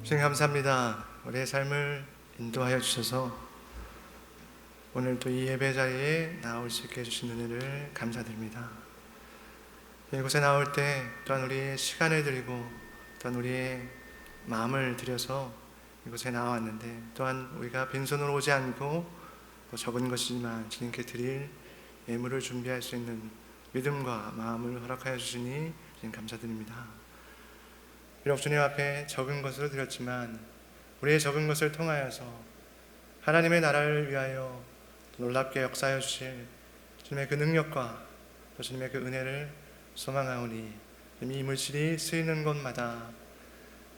주님 감사합니다. 우리의 삶을 인도하여 주셔서 오늘 또 이 예배 자리에 나올 수 있게 해주신 은혜를 감사드립니다. 이곳에 나올 때 또한 우리의 시간을 드리고 또한 우리의 마음을 들여서 이곳에 나왔는데, 또한 우리가 빈손으로 오지 않고 또 적은 것이지만 주님께 드릴 예물을 준비할 수 있는 믿음과 마음을 허락하여 주시니 주님 감사드립니다. 비록 주님 앞에 적은 것으로 드렸지만 우리의 적은 것을 통하여서 하나님의 나라를 위하여 놀랍게 역사하여 주실 주님의 그 능력과 또 주님의 그 은혜를 소망하오니, 이 물질이 쓰이는 곳마다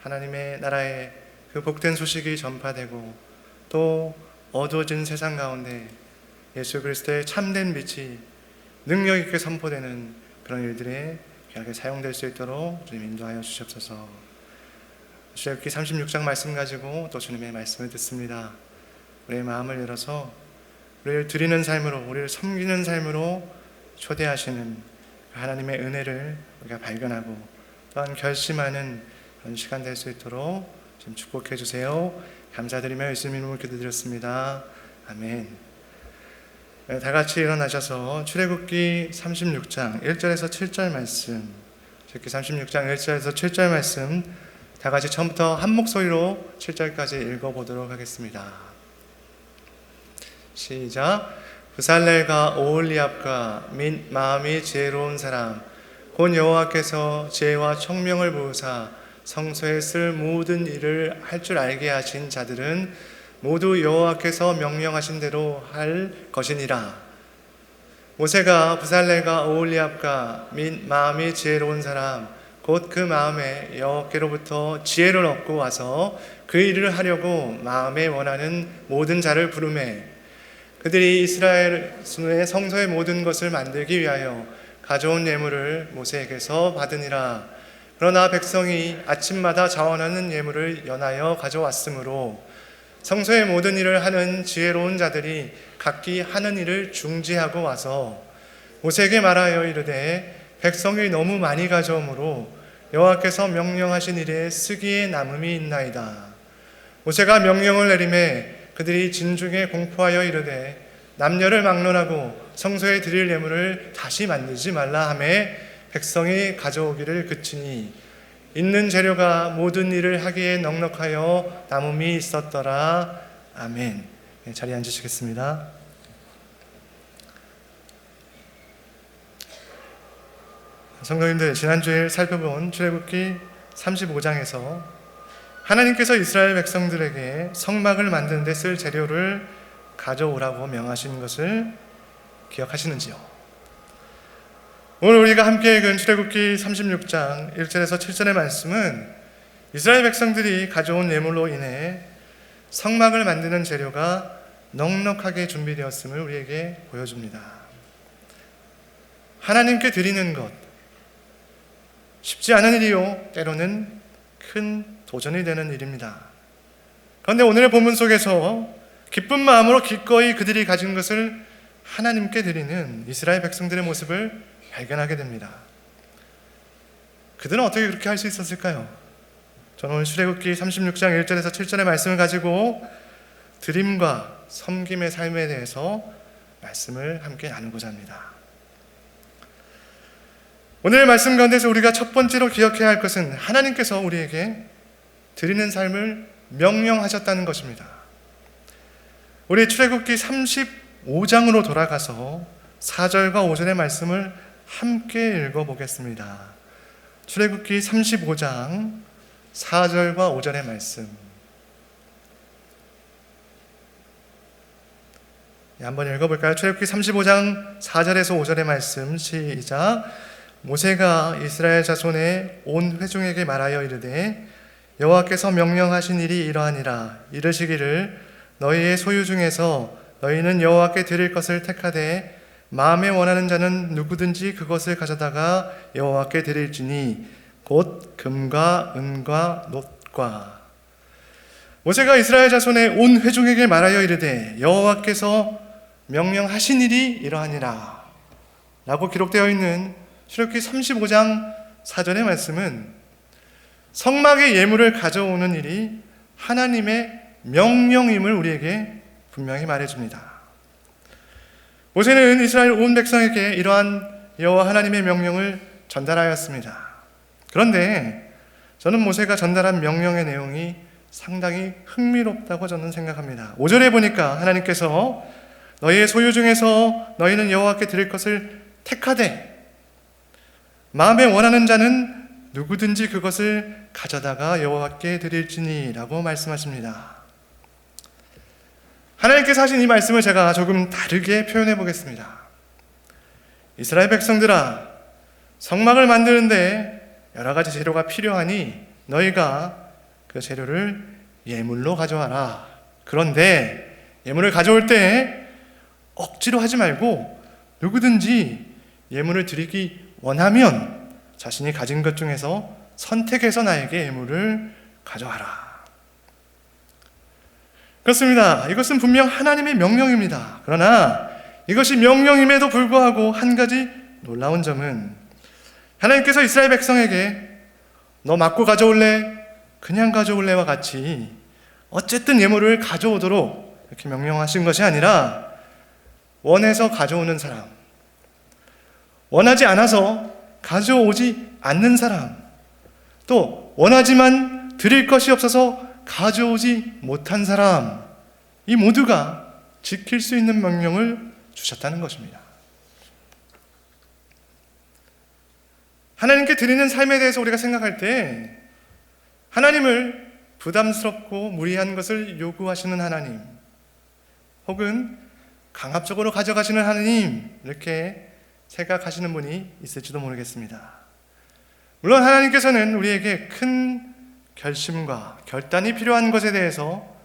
하나님의 나라의 그 복된 소식이 전파되고 또 어두워진 세상 가운데 예수 그리스도의 참된 빛이 능력 있게 선포되는 그런 일들에 귀하게 사용될 수 있도록 주님 인도하여 주시옵소서. 출애굽기 36장 말씀 가지고 또 주님의 말씀을 듣습니다. 우리의 마음을 열어서 우리를 드리는 삶으로, 우리를 섬기는 삶으로 초대하시는 하나님의 은혜를 우리가 발견하고 또한 결심하는 그런 시간 될 수 있도록 지금 축복해 주세요. 감사드리며 예수님 이름으로 기도드렸습니다. 아멘. 다 같이 일어나셔서 출애굽기 36장 1절에서 7절 말씀, 출애굽기 36장 1절에서 7절 말씀 다 같이 처음부터 한 목소리로 7절까지 읽어보도록 하겠습니다. 시작. 부살렐과 오홀리압과 및 마음이 지혜로운 사람 곧 여호와께서 지혜와 총명을 부으사 성소에 쓸 모든 일을 할 줄 알게 하신 자들은 모두 여호와께서 명령하신 대로 할 것이니라. 모세가 부살렐과 오홀리압과 및 마음이 지혜로운 사람 곧 그 마음에 여호와께로부터 지혜를 얻고 와서 그 일을 하려고 마음에 원하는 모든 자를 부르매 그들이 이스라엘 성소의 모든 것을 만들기 위하여 가져온 예물을 모세에게서 받으니라. 그러나 백성이 아침마다 자원하는 예물을 연하여 가져왔으므로 성소의 모든 일을 하는 지혜로운 자들이 각기 하는 일을 중지하고 와서 모세에게 말하여 이르되 백성이 너무 많이 가져오므로 여호와께서 명령하신 일에 쓰기에 남음이 있나이다. 모세가 명령을 내리매 그들이 진중에 공포하여 이르되 남녀를 막론하고 성소에 드릴 예물을 다시 만들지 말라 하매 백성이 가져오기를 그치니 있는 재료가 모든 일을 하기에 넉넉하여 남음이 있었더라. 아멘. 자리에 앉으시겠습니다. 성도님들, 지난주에 살펴본 출애굽기 35장에서 하나님께서 이스라엘 백성들에게 성막을 만드는 데 쓸 재료를 가져오라고 명하신 것을 기억하시는지요? 오늘 우리가 함께 읽은 출애굽기 36장 1절에서 7절의 말씀은 이스라엘 백성들이 가져온 예물로 인해 성막을 만드는 재료가 넉넉하게 준비되었음을 우리에게 보여줍니다. 하나님께 드리는 것, 쉽지 않은 일이요, 때로는 큰 도전이 되는 일입니다. 그런데 오늘의 본문 속에서 기쁜 마음으로 기꺼이 그들이 가진 것을 하나님께 드리는 이스라엘 백성들의 모습을 발견하게 됩니다. 그들은 어떻게 그렇게 할 수 있었을까요? 저는 오늘 출애굽기 36장 1절에서 7절의 말씀을 가지고 드림과 섬김의 삶에 대해서 말씀을 함께 나누고자 합니다. 오늘 말씀 가운데서 우리가 첫 번째로 기억해야 할 것은 하나님께서 우리에게 드리는 삶을 명령하셨다는 것입니다. 우리 출애굽기 35장으로 돌아가서 4절과 5절의 말씀을 함께 읽어보겠습니다. 출애굽기 35장 4절과 5절의 말씀, 한번 읽어볼까요? 출애굽기 35장 4절에서 5절의 말씀, 시작. 모세가 이스라엘 자손의 온 회중에게 말하여 이르되 여호와께서 명령하신 일이 이러하니라. 이르시기를 너희의 소유 중에서 너희는 여호와께 드릴 것을 택하되 마음에 원하는 자는 누구든지 그것을 가져다가 여호와께 드릴지니 곧 금과 은과 놋과. 모세가 이스라엘 자손의 온 회중에게 말하여 이르되 여호와께서 명령하신 일이 이러하니라 라고 기록되어 있는 출애굽기 35장 4절의 말씀은 성막의 예물을 가져오는 일이 하나님의 명령임을 우리에게 분명히 말해줍니다. 모세는 이스라엘 온 백성에게 이러한 여호와 하나님의 명령을 전달하였습니다. 그런데 저는 모세가 전달한 명령의 내용이 상당히 흥미롭다고 저는 생각합니다. 5절에 보니까 하나님께서 너희의 소유 중에서 너희는 여호와께 드릴 것을 택하되 마음에 원하는 자는 누구든지 그것을 가져다가 여호와께 드릴지니 라고 말씀하십니다. 하나님께서 하신 이 말씀을 제가 조금 다르게 표현해 보겠습니다. 이스라엘 백성들아, 성막을 만드는데 여러 가지 재료가 필요하니 너희가 그 재료를 예물로 가져와라. 그런데 예물을 가져올 때 억지로 하지 말고 누구든지 예물을 드리기 원하면 자신이 가진 것 중에서 선택해서 나에게 예물을 가져와라. 그렇습니다. 이것은 분명 하나님의 명령입니다. 그러나 이것이 명령임에도 불구하고 한 가지 놀라운 점은 하나님께서 이스라엘 백성에게 너 맞고 가져올래? 그냥 가져올래와 같이 어쨌든 예물을 가져오도록 이렇게 명령하신 것이 아니라 원해서 가져오는 사람, 원하지 않아서 가져오지 않는 사람, 또 원하지만 드릴 것이 없어서 가져오지 못한 사람, 이 모두가 지킬 수 있는 명령을 주셨다는 것입니다. 하나님께 드리는 삶에 대해서 우리가 생각할 때 하나님을 부담스럽고 무리한 것을 요구하시는 하나님, 혹은 강압적으로 가져가시는 하나님, 이렇게 생각하시는 분이 있을지도 모르겠습니다. 물론 하나님께서는 우리에게 큰 결심과 결단이 필요한 것에 대해서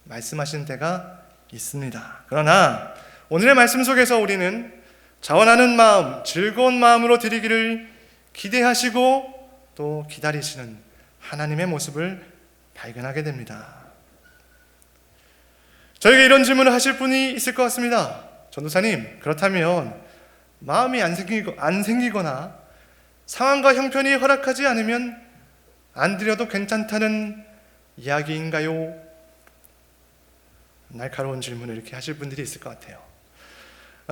말씀하시는 때가 있습니다. 그러나 오늘의 말씀 속에서 우리는 자원하는 마음, 즐거운 마음으로 드리기를 기대하시고 또 기다리시는 하나님의 모습을 발견하게 됩니다. 저에게 이런 질문을 하실 분이 있을 것 같습니다. 전도사님, 그렇다면 마음이 안 생기거나 상황과 형편이 허락하지 않으면 안 드려도 괜찮다는 이야기인가요? 날카로운 질문을 이렇게 하실 분들이 있을 것 같아요.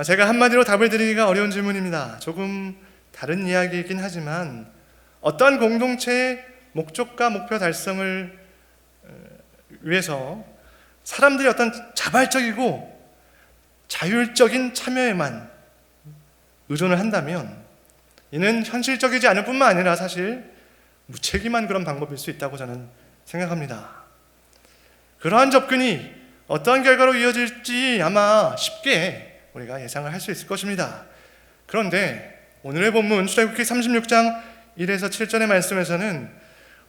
제가 한마디로 답을 드리기가 어려운 질문입니다. 조금 다른 이야기이긴 하지만 어떠한 공동체의 목적과 목표 달성을 위해서 사람들이 어떤 자발적이고 자율적인 참여에만 의존을 한다면 이는 현실적이지 않을 뿐만 아니라 사실 무책임한 그런 방법일 수 있다고 저는 생각합니다. 그러한 접근이 어떠한 결과로 이어질지 아마 쉽게 우리가 예상을 할 수 있을 것입니다. 그런데 오늘의 본문 출애굽기 36장 1에서 7절의 말씀에서는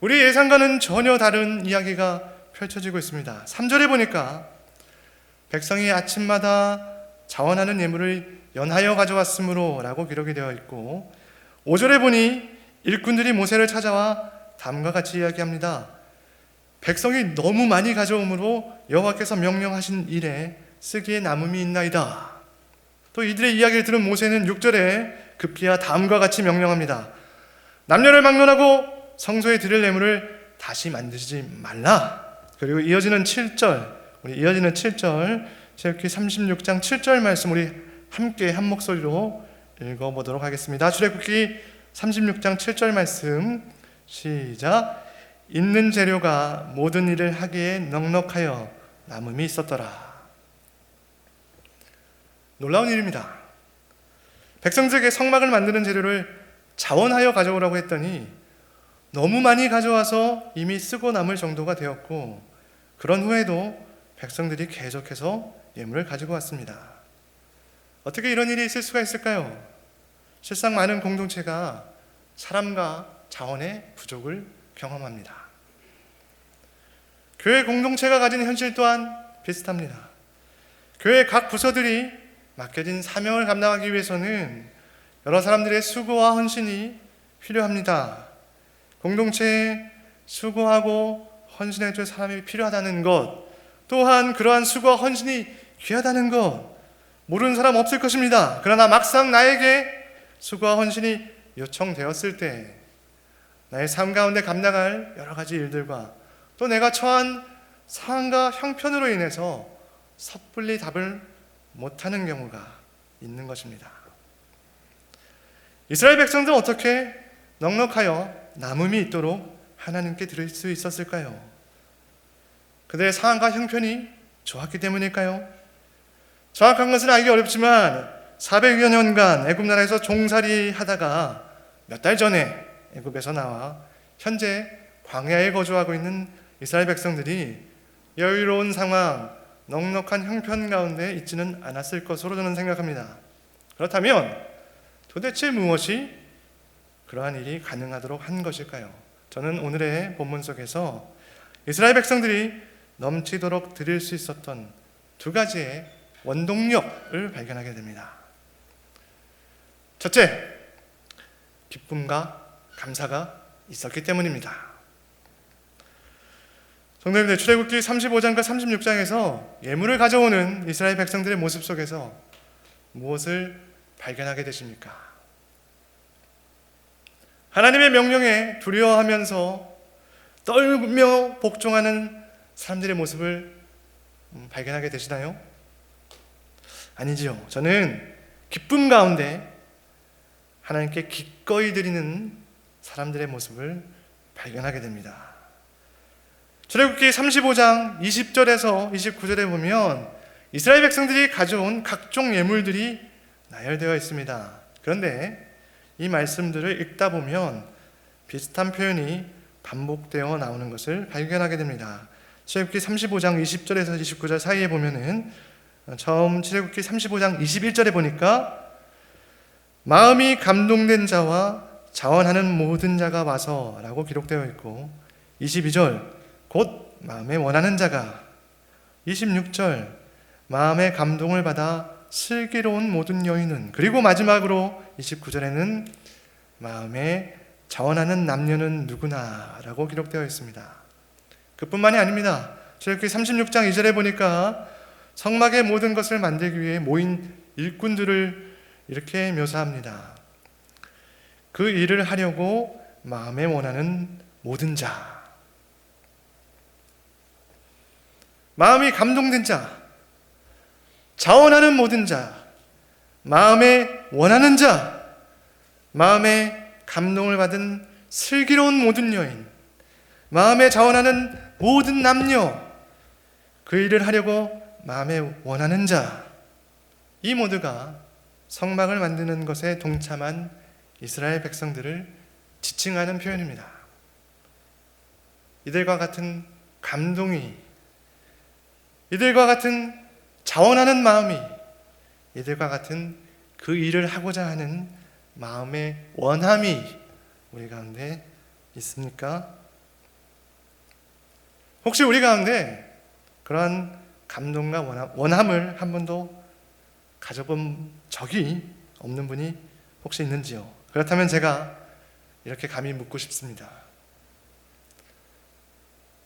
우리 예상과는 전혀 다른 이야기가 펼쳐지고 있습니다. 3절에 보니까 백성이 아침마다 자원하는 예물을 연하여 가져왔으므로 라고 기록이 되어 있고 5절에 보니 일꾼들이 모세를 찾아와 다음과 같이 이야기합니다. 백성이 너무 많이 가져오므로 여호와께서 명령하신 일에 쓰기에 남음이 있나이다. 또 이들의 이야기를 들은 모세는 6절에 급기야 다음과 같이 명령합니다. 남녀를 막론하고 성소에 드릴 예물을 다시 만들지 말라. 그리고 이어지는 7절, 출애굽기 36장 7절 말씀 우리 함께 한 목소리로 읽어보도록 하겠습니다. 출애굽기 36장 7절 말씀 시작. 있는 재료가 모든 일을 하기에 넉넉하여 남음이 있었더라. 놀라운 일입니다. 백성들에게 성막을 만드는 재료를 자원하여 가져오라고 했더니 너무 많이 가져와서 이미 쓰고 남을 정도가 되었고 그런 후에도 백성들이 계속해서 예물을 가지고 왔습니다. 어떻게 이런 일이 있을 수가 있을까요? 실상 많은 공동체가 사람과 자원의 부족을 경험합니다. 교회 공동체가 가진 현실 또한 비슷합니다. 교회 각 부서들이 맡겨진 사명을 감당하기 위해서는 여러 사람들의 수고와 헌신이 필요합니다. 공동체에 수고하고 헌신해줄 사람이 필요하다는 것, 또한 그러한 수고와 헌신이 귀하다는 것 모르는 사람 없을 것입니다. 그러나 막상 나에게 수고와 헌신이 요청되었을 때 나의 삶 가운데 감당할 여러 가지 일들과 또 내가 처한 상황과 형편으로 인해서 섣불리 답을 못하는 경우가 있는 것입니다. 이스라엘 백성들은 어떻게 넉넉하여 남음이 있도록 하나님께 드릴 수 있었을까요? 그들의 상황과 형편이 좋았기 때문일까요? 정확한 것은 알기 어렵지만 400여 년간 애굽 나라에서 종살이 하다가 몇 달 전에 애굽에서 나와 현재 광야에 거주하고 있는 이스라엘 백성들이 여유로운 상황, 넉넉한 형편 가운데 있지는 않았을 것으로 저는 생각합니다. 그렇다면 도대체 무엇이 그러한 일이 가능하도록 한 것일까요? 저는 오늘의 본문 속에서 이스라엘 백성들이 넘치도록 드릴 수 있었던 두 가지의 원동력을 발견하게 됩니다. 첫째, 기쁨과 감사가 있었기 때문입니다. 성도님들, 출애굽기 35장과 36장에서 예물을 가져오는 이스라엘 백성들의 모습 속에서 무엇을 발견하게 되십니까? 하나님의 명령에 두려워하면서 떨며 복종하는 사람들의 모습을 발견하게 되시나요? 아니지요. 저는 기쁨 가운데 하나님께 기꺼이 드리는 사람들의 모습을 발견하게 됩니다. 출애굽기 35장 20절에서 29절에 보면 이스라엘 백성들이 가져온 각종 예물들이 나열되어 있습니다. 그런데 이 말씀들을 읽다 보면 비슷한 표현이 반복되어 나오는 것을 발견하게 됩니다. 출애굽기 35장 20절에서 29절 사이에 보면은 처음 출애굽기 35장 21절에 보니까 마음이 감동된 자와 자원하는 모든 자가 와서 라고 기록되어 있고, 22절 곧 마음에 원하는 자가, 26절 마음의 감동을 받아 슬기로운 모든 여인은, 그리고 마지막으로 29절에는 마음에 자원하는 남녀는 누구나 라고 기록되어 있습니다. 그뿐만이 아닙니다. 출애굽기 36장 2절에 보니까 성막의 모든 것을 만들기 위해 모인 일꾼들을 이렇게 묘사합니다. 그 일을 하려고 마음에 원하는 모든 자, 마음이 감동된 자, 자원하는 모든 자, 마음에 원하는 자, 마음에 감동을 받은 슬기로운 모든 여인, 마음에 자원하는 모든 남녀, 그 일을 하려고 마음에 원하는 자, 이 모두가 성막을 만드는 것에 동참한 이스라엘 백성들을 지칭하는 표현입니다. 이들과 같은 감동이, 이들과 같은 자원하는 마음이, 이들과 같은 그 일을 하고자 하는 마음의 원함이 우리 가운데 있습니까? 혹시 우리 가운데 그러한 감동과 원함을 한 번도 가져본 적이 없는 분이 혹시 있는지요? 그렇다면 제가 이렇게 감히 묻고 싶습니다.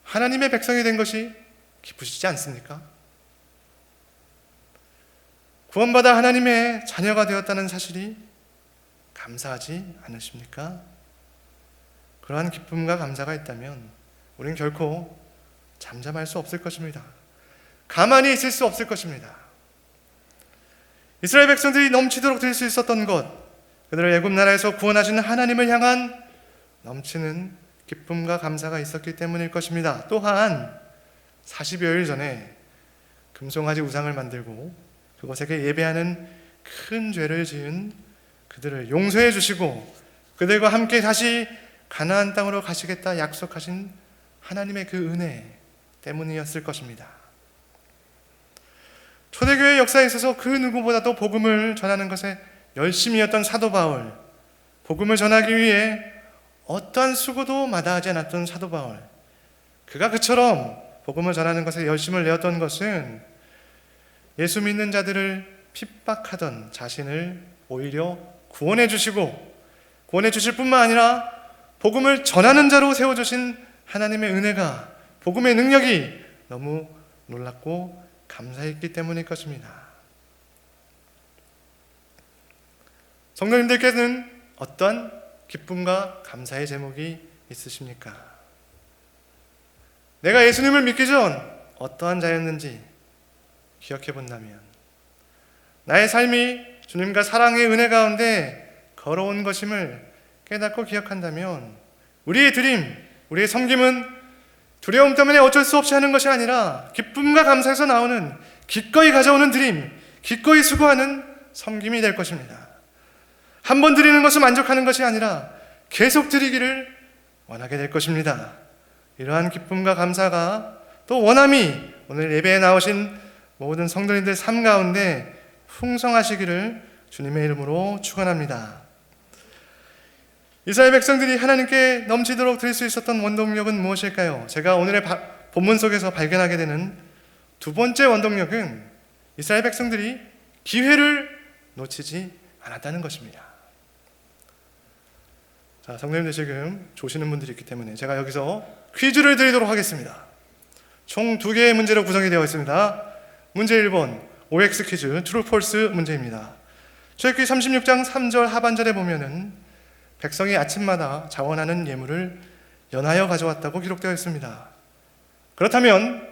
하나님의 백성이 된 것이 기쁘시지 않습니까? 구원받아 하나님의 자녀가 되었다는 사실이 감사하지 않으십니까? 그러한 기쁨과 감사가 있다면 우리는 결코 잠잠할 수 없을 것입니다. 가만히 있을 수 없을 것입니다. 이스라엘 백성들이 넘치도록 드릴 수 있었던 것, 그들을 애굽 나라에서 구원하시는 하나님을 향한 넘치는 기쁨과 감사가 있었기 때문일 것입니다. 또한 40여일 전에 금송아지 우상을 만들고 그것에게 예배하는 큰 죄를 지은 그들을 용서해 주시고 그들과 함께 다시 가나안 땅으로 가시겠다 약속하신 하나님의 그 은혜 때문이었을 것입니다. 초대교회 역사에 있어서 그 누구보다도 복음을 전하는 것에 열심이었던 사도 바울, 복음을 전하기 위해 어떠한 수고도 마다하지 않았던 사도 바울, 그가 그처럼 복음을 전하는 것에 열심을 내었던 것은 예수 믿는 자들을 핍박하던 자신을 오히려 구원해 주시고 구원해 주실 뿐만 아니라 복음을 전하는 자로 세워주신 하나님의 은혜가, 복음의 능력이 너무 놀랍고 감사했기 때문일 것입니다. 성도님들께서는 어떤 기쁨과 감사의 제목이 있으십니까? 내가 예수님을 믿기 전 어떠한 자였는지 기억해 본다면, 나의 삶이 주님과 사랑의 은혜 가운데 걸어온 것임을 깨닫고 기억한다면, 우리의 드림, 우리의 섬김은 두려움 때문에 어쩔 수 없이 하는 것이 아니라 기쁨과 감사에서 나오는 기꺼이 가져오는 드림, 기꺼이 수고하는 섬김이 될 것입니다. 한 번 드리는 것을 만족하는 것이 아니라 계속 드리기를 원하게 될 것입니다. 이러한 기쁨과 감사가 또 원함이 오늘 예배에 나오신 모든 성도님들 삶 가운데 풍성하시기를 주님의 이름으로 축원합니다. 이스라엘 백성들이 하나님께 넘치도록 드릴 수 있었던 원동력은 무엇일까요? 제가 오늘의 본문 속에서 발견하게 되는 두 번째 원동력은 이스라엘 백성들이 기회를 놓치지 않았다는 것입니다. 자, 성도님들 지금 조시는 분들이 있기 때문에 제가 여기서 퀴즈를 드리도록 하겠습니다. 총 2개의 문제로 구성이 되어 있습니다. 문제 1번 OX 퀴즈 트루 폴스 문제입니다. 출애굽기 36장 3절 하반절에 보면은 백성이 아침마다 자원하는 예물을 연하여 가져왔다고 기록되어 있습니다. 그렇다면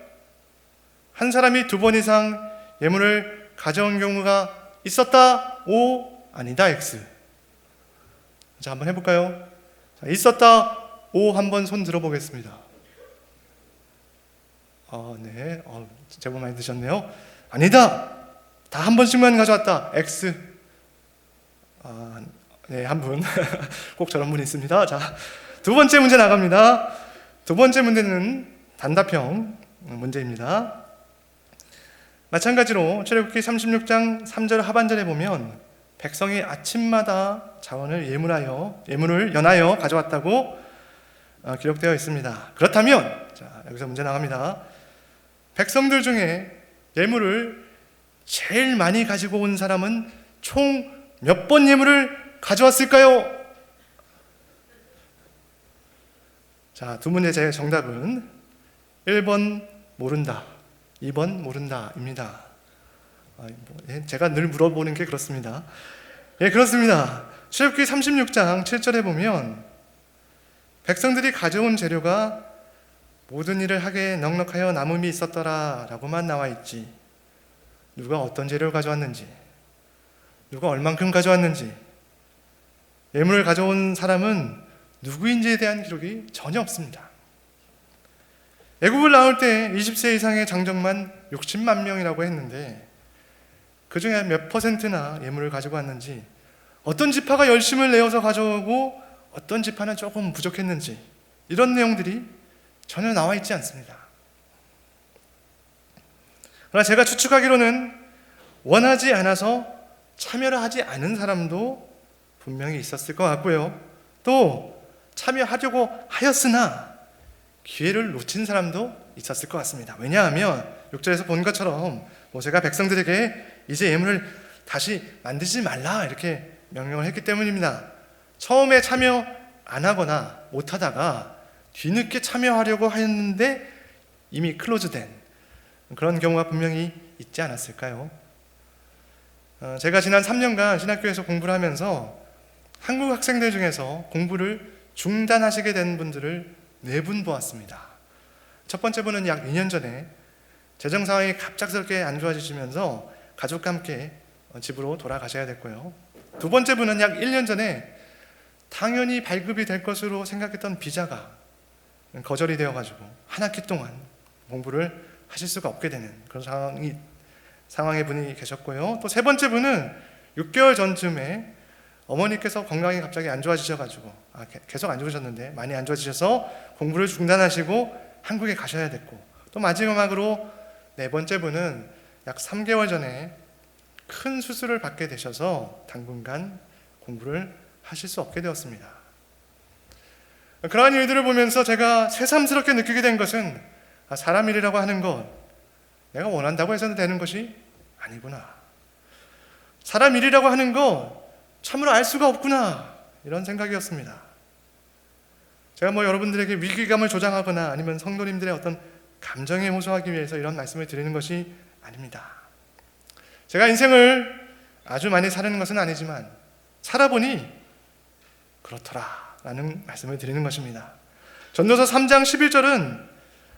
한 사람이 2번 이상 예물을 가져온 경우가 있었다 O, 아니다 X. 자, 한번 해볼까요? 자, 있었다 O 한번 손 들어보겠습니다. 네, 제법 많이 드셨네요. 아니다, 다 한 번씩만 가져왔다 X. 네, 한 분. 꼭 저런 분이 있습니다. 자, 2번째 문제 나갑니다. 2번째 문제는 단답형 문제입니다. 마찬가지로 출애굽기 36장 3절 하반절에 보면 백성이 아침마다 자원을 예물을 연하여 가져왔다고 기록되어 있습니다. 그렇다면, 자, 여기서 문제 나갑니다. 백성들 중에 예물을 제일 많이 가지고 온 사람은 총 몇 번 예물을 가져왔을까요? 자, 두 문제의 정답은 1번 모른다, 2번 모른다입니다. 제가 늘 물어보는 게 그렇습니다. 예, 그렇습니다. 출애굽기 36장 7절에 보면 백성들이 가져온 재료가 모든 일을 하게 넉넉하여 남음이 있었더라 라고만 나와 있지, 누가 어떤 재료를 가져왔는지, 누가 얼만큼 가져왔는지, 예물을 가져온 사람은 누구인지에 대한 기록이 전혀 없습니다. 애국을 나올 때 20세 이상의 장정만 60만 명이라고 했는데 그 중에 몇 퍼센트나 예물을 가지고 왔는지, 어떤 지파가 열심을 내어서 가져오고 어떤 지파는 조금 부족했는지, 이런 내용들이 전혀 나와 있지 않습니다. 그러나 제가 추측하기로는 원하지 않아서 참여를 하지 않은 사람도 분명히 있었을 것 같고요, 또 참여하려고 하였으나 기회를 놓친 사람도 있었을 것 같습니다. 왜냐하면 6절에서 본 것처럼 모세가 백성들에게 이제 예물을 다시 만들지 말라 이렇게 명령을 했기 때문입니다. 처음에 참여 안 하거나 못하다가 뒤늦게 참여하려고 했는데 이미 클로즈된 그런 경우가 분명히 있지 않았을까요? 제가 지난 3년간 신학교에서 공부를 하면서 한국 학생들 중에서 공부를 중단하시게 된 분들을 4분 보았습니다. 첫 번째 분은 약 2년 전에 재정 상황이 갑작스럽게 안 좋아지시면서 가족과 함께 집으로 돌아가셔야 됐고요. 두 번째 분은 약 1년 전에 당연히 발급이 될 것으로 생각했던 비자가 거절이 되어가지고 한 학기 동안 공부를 하실 수가 없게 되는 그런 상황의 분이 계셨고요. 또 세 번째 분은 6개월 전쯤에 어머니께서 건강이 갑자기 안 좋아지셔가지고 계속 안 좋으셨는데 많이 안 좋아지셔서 공부를 중단하시고 한국에 가셔야 됐고, 또 마지막으로 4번째 분은 약 3개월 전에 큰 수술을 받게 되셔서 당분간 공부를 하실 수 없게 되었습니다. 그러한 일들을 보면서 제가 새삼스럽게 느끼게 된 것은 사람 일이라고 하는 것, 내가 원한다고 해서는 되는 것이 아니구나. 사람 일이라고 하는 것 참으로 알 수가 없구나, 이런 생각이었습니다. 제가 여러분들에게 위기감을 조장하거나 아니면 성도님들의 어떤 감정에 호소하기 위해서 이런 말씀을 드리는 것이 아닙니다. 제가 인생을 아주 많이 사는 것은 아니지만 살아보니 그렇더라 라는 말씀을 드리는 것입니다. 전도서 3장 11절은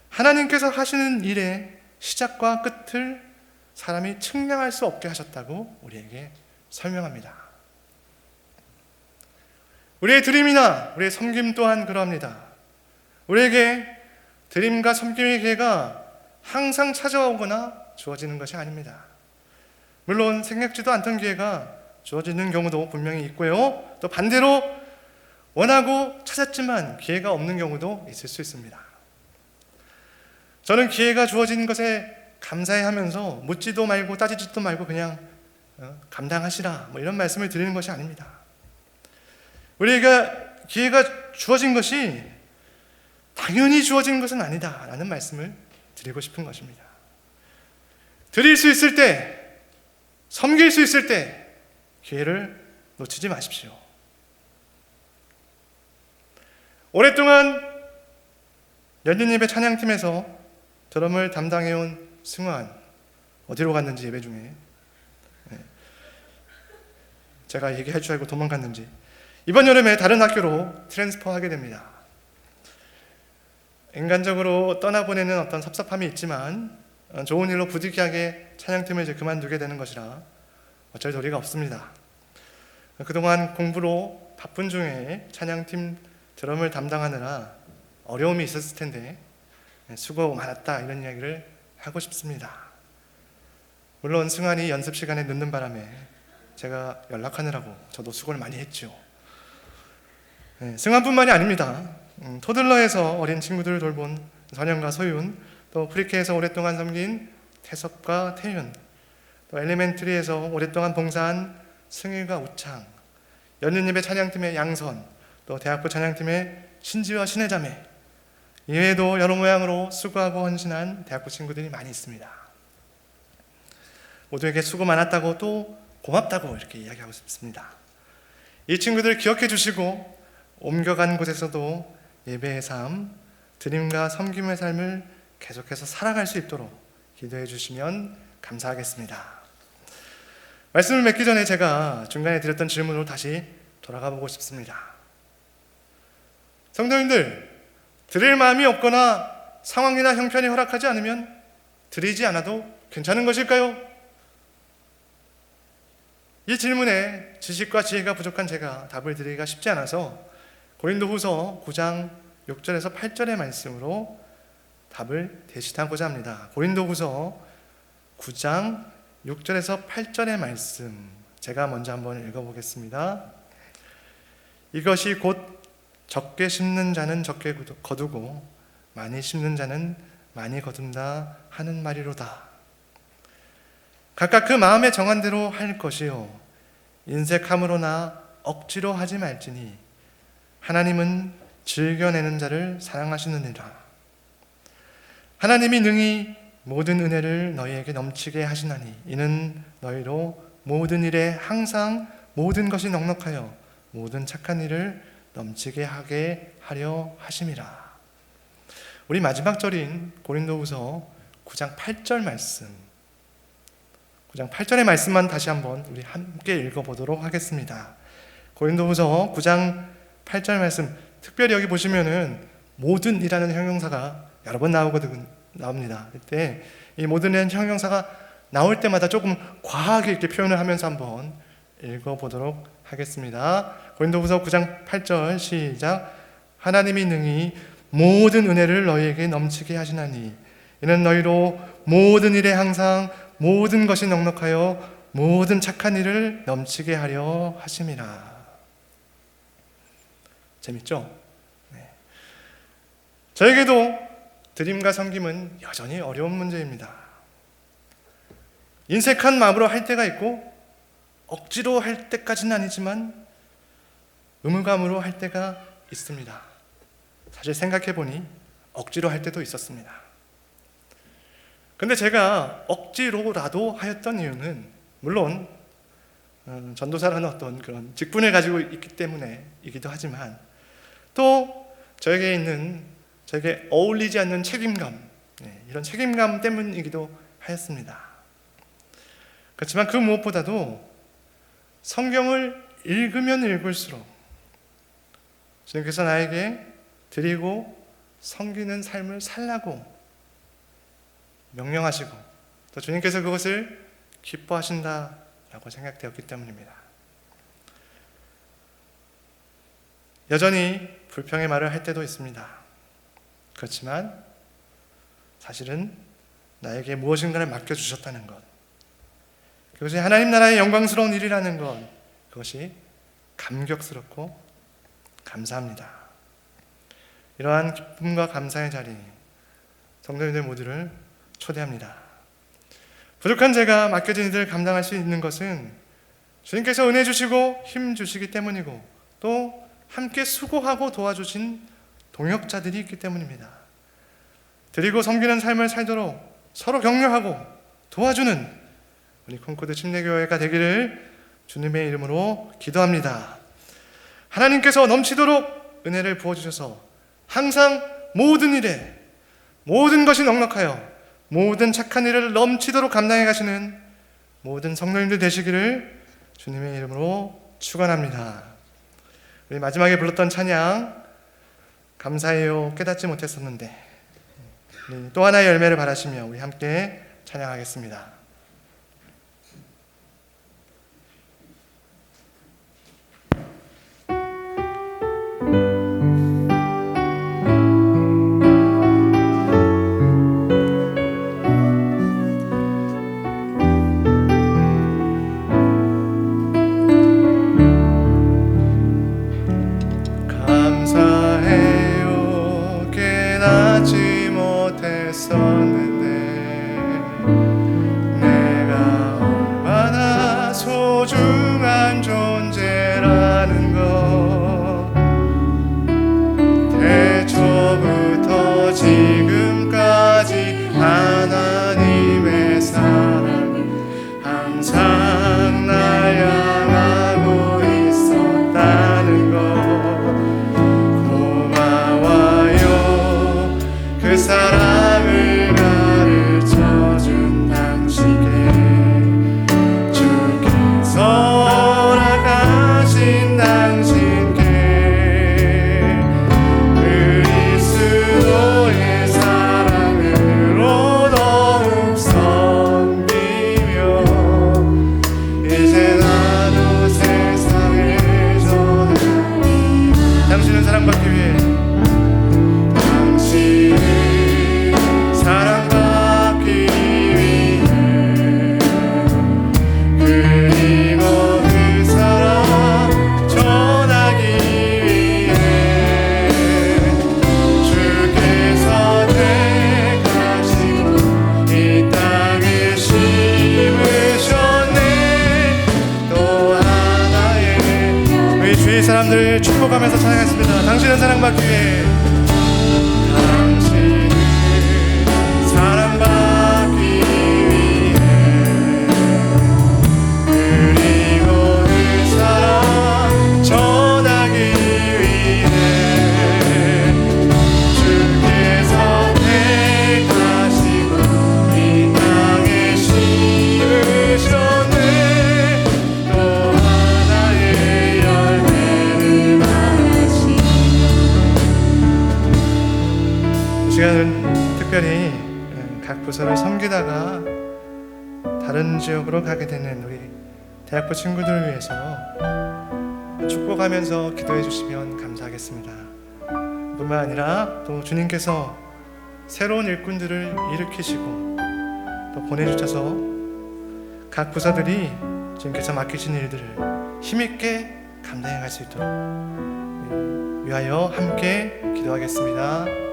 하나님께서 하시는 일의 시작과 끝을 사람이 측량할 수 없게 하셨다고 우리에게 설명합니다. 우리의 드림이나 우리의 섬김 또한 그러합니다. 우리에게 드림과 섬김의 기회가 항상 찾아오거나 주어지는 것이 아닙니다. 물론 생각지도 않던 기회가 주어지는 경우도 분명히 있고요. 또 반대로 원하고 찾았지만 기회가 없는 경우도 있을 수 있습니다. 저는 기회가 주어지는 것에 감사해하면서 묻지도 말고 따지지도 말고 그냥 감당하시라 이런 말씀을 드리는 것이 아닙니다. 우리가 기회가 주어진 것이 당연히 주어진 것은 아니다 라는 말씀을 드리고 싶은 것입니다. 드릴 수 있을 때, 섬길 수 있을 때 기회를 놓치지 마십시오. 오랫동안 연인예배 찬양팀에서 드럼을 담당해온 승환, 어디로 갔는지 예배 중에 제가 얘기할 줄 알고 도망갔는지 이번 여름에 다른 학교로 트랜스퍼하게 됩니다. 인간적으로 떠나보내는 어떤 섭섭함이 있지만 좋은 일로 부득이하게 찬양팀을 이제 그만두게 되는 것이라 어쩔 도리가 없습니다. 그동안 공부로 바쁜 중에 찬양팀 드럼을 담당하느라 어려움이 있었을 텐데 수고 많았다 이런 이야기를 하고 싶습니다. 물론 승환이 연습 시간에 늦는 바람에 제가 연락하느라고 저도 수고를 많이 했죠. 승환뿐만이 아닙니다. 토들러에서 어린 친구들을 돌본 선영과 소윤, 또 프리케에서 오랫동안 섬긴 태석과 태윤, 또 엘리멘트리에서 오랫동안 봉사한 승일과 우창, 연륜예배 찬양팀의 양선, 또 대학부 찬양팀의 신지와 신혜자매, 이외에도 여러 모양으로 수고하고 헌신한 대학부 친구들이 많이 있습니다. 모두에게 수고 많았다고 또 고맙다고 이렇게 이야기하고 싶습니다. 이 친구들 기억해 주시고 옮겨간 곳에서도 예배의 삶, 드림과 섬김의 삶을 계속해서 살아갈 수 있도록 기도해 주시면 감사하겠습니다. 말씀을 맺기 전에 제가 중간에 드렸던 질문으로 다시 돌아가 보고 싶습니다. 성도님들, 드릴 마음이 없거나 상황이나 형편이 허락하지 않으면 드리지 않아도 괜찮은 것일까요? 이 질문에 지식과 지혜가 부족한 제가 답을 드리기가 쉽지 않아서 고린도후서 9장 6절에서 8절의 말씀으로 답을 대신하고자 합니다. 고린도후서 9장 6절에서 8절의 말씀 제가 먼저 한번 읽어보겠습니다. 이것이 곧 적게 심는 자는 적게 거두고 많이 심는 자는 많이 거둔다 하는 말이로다. 각각 그 마음에 정한 대로 할 것이요 인색함으로나 억지로 하지 말지니 하나님은 즐겨내는 자를 사랑하시느니라. 하나님이 능히 모든 은혜를 너희에게 넘치게 하시나니 이는 너희로 모든 일에 항상 모든 것이 넉넉하여 모든 착한 일을 넘치게 하게 하려 하심이라. 우리 마지막 절인 고린도후서 9장 8절 말씀, 9장 8절의 말씀만 다시 한번 우리 함께 읽어보도록 하겠습니다. 고린도후서 9장 8절 말씀, 특별히 여기 보시면은 모든이라는 형용사가 여러 번 나옵니다. 그때 이 모든이라는 형용사가 나올 때마다 조금 과하게 이렇게 표현을 하면서 한번 읽어보도록 하겠습니다. 고린도후서 9장 8절 시작. 하나님이 능히 모든 은혜를 너희에게 넘치게 하시나니 이는 너희로 모든 일에 항상 모든 것이 넉넉하여 모든 착한 일을 넘치게 하려 하심이라. 재밌죠? 네. 저에게도 드림과 섬김은 여전히 어려운 문제입니다. 인색한 마음으로 할 때가 있고 억지로 할 때까지는 아니지만 의무감으로 할 때가 있습니다. 사실 생각해보니 억지로 할 때도 있었습니다. 근데 제가 억지로라도 하였던 이유는 물론 전도사라는 어떤 그런 직분을 가지고 있기 때문에이기도 하지만 또 저에게 어울리지 않는 책임감, 이런 책임감 때문이기도 하였습니다. 그렇지만 그 무엇보다도 성경을 읽으면 읽을수록 주님께서 나에게 드리고 섬기는 삶을 살라고 명령하시고 또 주님께서 그것을 기뻐하신다라고 생각되었기 때문입니다. 여전히 불평의 말을 할 때도 있습니다. 그렇지만 사실은 나에게 무엇인가를 맡겨주셨다는 것, 그것이 하나님 나라의 영광스러운 일이라는 것, 그것이 감격스럽고 감사합니다. 이러한 기쁨과 감사의 자리, 성도님들 모두를 초대합니다. 부족한 제가 맡겨진 일을 감당할 수 있는 것은 주님께서 은혜 주시고 힘 주시기 때문이고 또 함께 수고하고 도와주신 동역자들이 있기 때문입니다. 드리고 섬기는 삶을 살도록 서로 격려하고 도와주는 우리 콘코드 침례교회가 되기를 주님의 이름으로 기도합니다. 하나님께서 넘치도록 은혜를 부어주셔서 항상 모든 일에 모든 것이 넉넉하여 모든 착한 일을 넘치도록 감당해 가시는 모든 성도님들 되시기를 주님의 이름으로 축원합니다. 우리 마지막에 불렀던 찬양 감사해요 깨닫지 못했었는데 또 하나의 열매를 바라시며 우리 함께 찬양하겠습니다. 사람들 축복하면서 찬양했습니다. 당신은 사랑받기 위해, 당신은 사랑받기 위해, 그리고 그 사랑 전하기 위해 주께서 택하시고 이 땅에 심으셨네. 또 하나의 열매를 이 시간은 특별히 각 부서를 섬기다가 다른 지역으로 가게 되는 우리 대학부 친구들을 위해서 축복하면서 기도해 주시면 감사하겠습니다. 뿐만 아니라 또 주님께서 새로운 일꾼들을 일으키시고 또 보내주셔서 각 부서들이 주님께서 맡기신 일들을 힘있게 감당해 갈 수 있도록 위하여 함께 기도하겠습니다.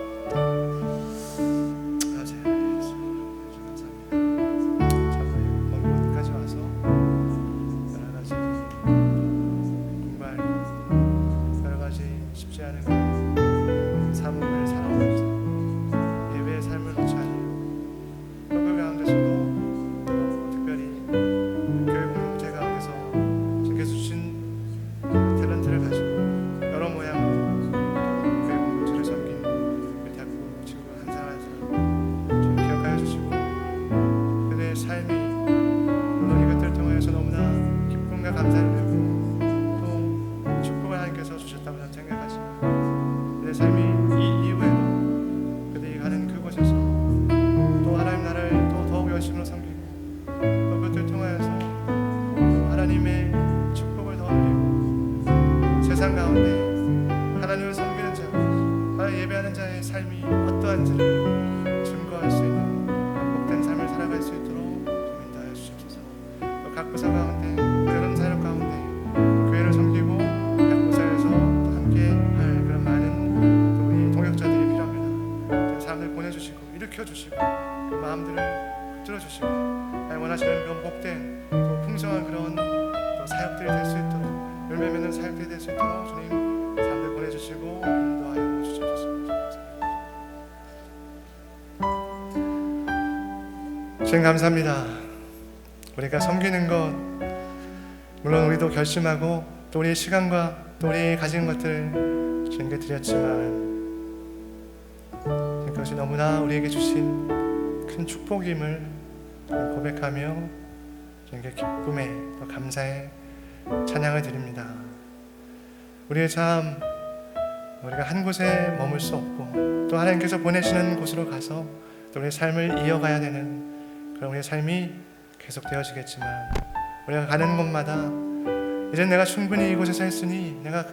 그 마음들을 붙들어주시고 하나님 원하시는 그런 복된 또 풍성한 그런 또 사역들이 될 수 있도록 열매 맺는 사역들이 될 수 있도록 주님 사람들 보내주시고 인도하여 주시옵소서. 주님 감사합니다. 우리가 섬기는 것 물론 우리도 결심하고 또 우리의 시간과 또 우리 가진 것들을 주님께 드렸지만 그것이 너무나 우리에게 주신 큰 축복임을 고백하며 주님께 기쁨에 또 감사의 찬양을 드립니다. 우리의 삶 우리가 한 곳에 머물 수 없고 또 하나님께서 보내시는 곳으로 가서 또 우리의 삶을 이어가야 되는 그런 우리의 삶이 계속 되어지겠지만 우리가 가는 곳마다 이제 내가 충분히 이곳에서 했으니 내가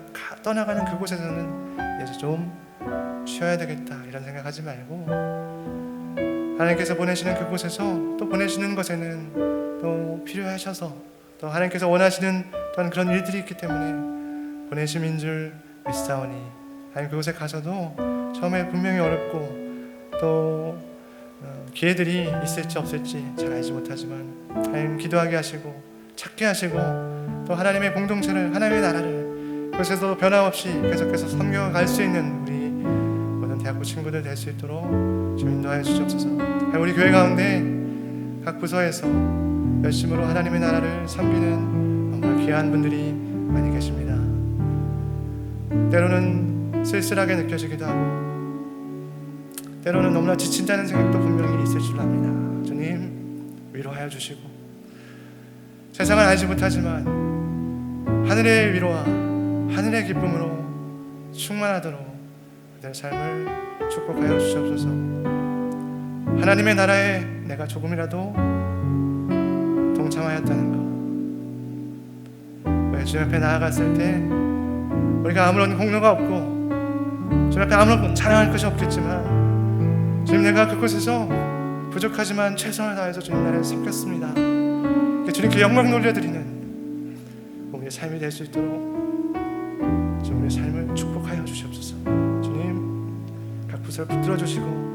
떠나가는 그곳에서는 이제 좀 쉬어야 되겠다 이런 생각하지 말고 하나님께서 보내시는 그곳에서 또 보내시는 것에는 또 필요하셔서 또 하나님께서 원하시는 또한 그런 일들이 있기 때문에 보내심인 줄 믿사오니 하나님 그곳에 가서도 처음에 분명히 어렵고 또 기회들이 있을지 없을지 잘 알지 못하지만 하나님 기도하게 하시고 찾게 하시고 또 하나님의 공동체를 하나님의 나라를 그곳에서 변함없이 계속해서 섬겨갈 수 있는 우리 모든 대학부 친구들 될 수 있도록 좀 인도하여 주시옵소서. 우리 교회 가운데 각 부서에서 열심으로 하나님의 나라를 섬기는 정말 귀한 분들이 많이 계십니다. 때로는 쓸쓸하게 느껴지기도 하고 때로는 너무나 지친다는 생각도 분명히 있을 줄 압니다. 주님 위로하여 주시고 세상을 알지 못하지만 하늘의 위로와 하늘의 기쁨으로 충만하도록 그들의 삶을 축복하여 주시옵소서. 하나님의 나라에 내가 조금이라도 동참하였다는 것 왜 주님 앞에 나아갔을 때 우리가 아무런 공로가 없고 주님 앞에 아무런 자랑할 것이 없겠지만 주님 내가 그곳에서 부족하지만 최선을 다해서 주님 나라를 섬겼습니다. 주님께 영광 돌려드리는 우리의 삶이 될 수 있도록 주님 우리의 삶을 축복하여 주시옵소서. 주님 각 부서를 붙들어 주시고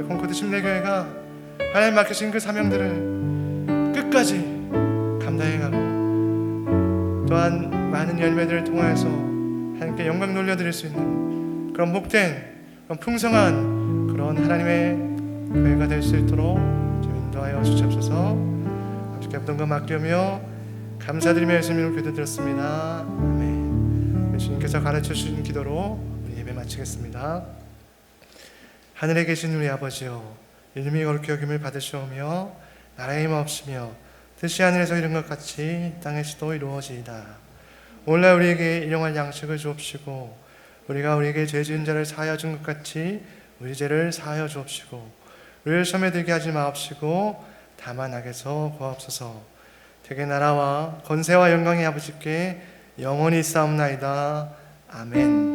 콩코드 침례교회가 하나님 맡기신 그 사명들을 끝까지 감당해가고 또한 많은 열매들을 통하여서 하나님께 영광 돌려드릴 수 있는 그런 복된 그런 풍성한 그런 하나님의 교회가 될 수 있도록 좀 인도하여 주시옵소서. 아버지께 모든 것 맡기며 감사드리며 예수님으로 기도드렸습니다. 아멘. 예수님께서 가르쳐 주신 기도로 우리 예배 마치겠습니다. 하늘에 계신 우리 아버지여 이름이 거룩히 여김을 받으시오며 나라의 힘 없으며 뜻이 하늘에서 이룬 것 같이 땅에서도 이루어지이다. 오늘날 우리에게 일용할 양식을 주옵시고 우리가 우리에게 죄 지은 자를 사하여 준 것 같이 우리 죄를 사하여 주옵시고 우리를 시험에 들게 하지 마옵시고 다만 악에서 구하옵소서. 되게 나라와 권세와 영광이 아버지께 영원히 있사옵나이다. 아멘.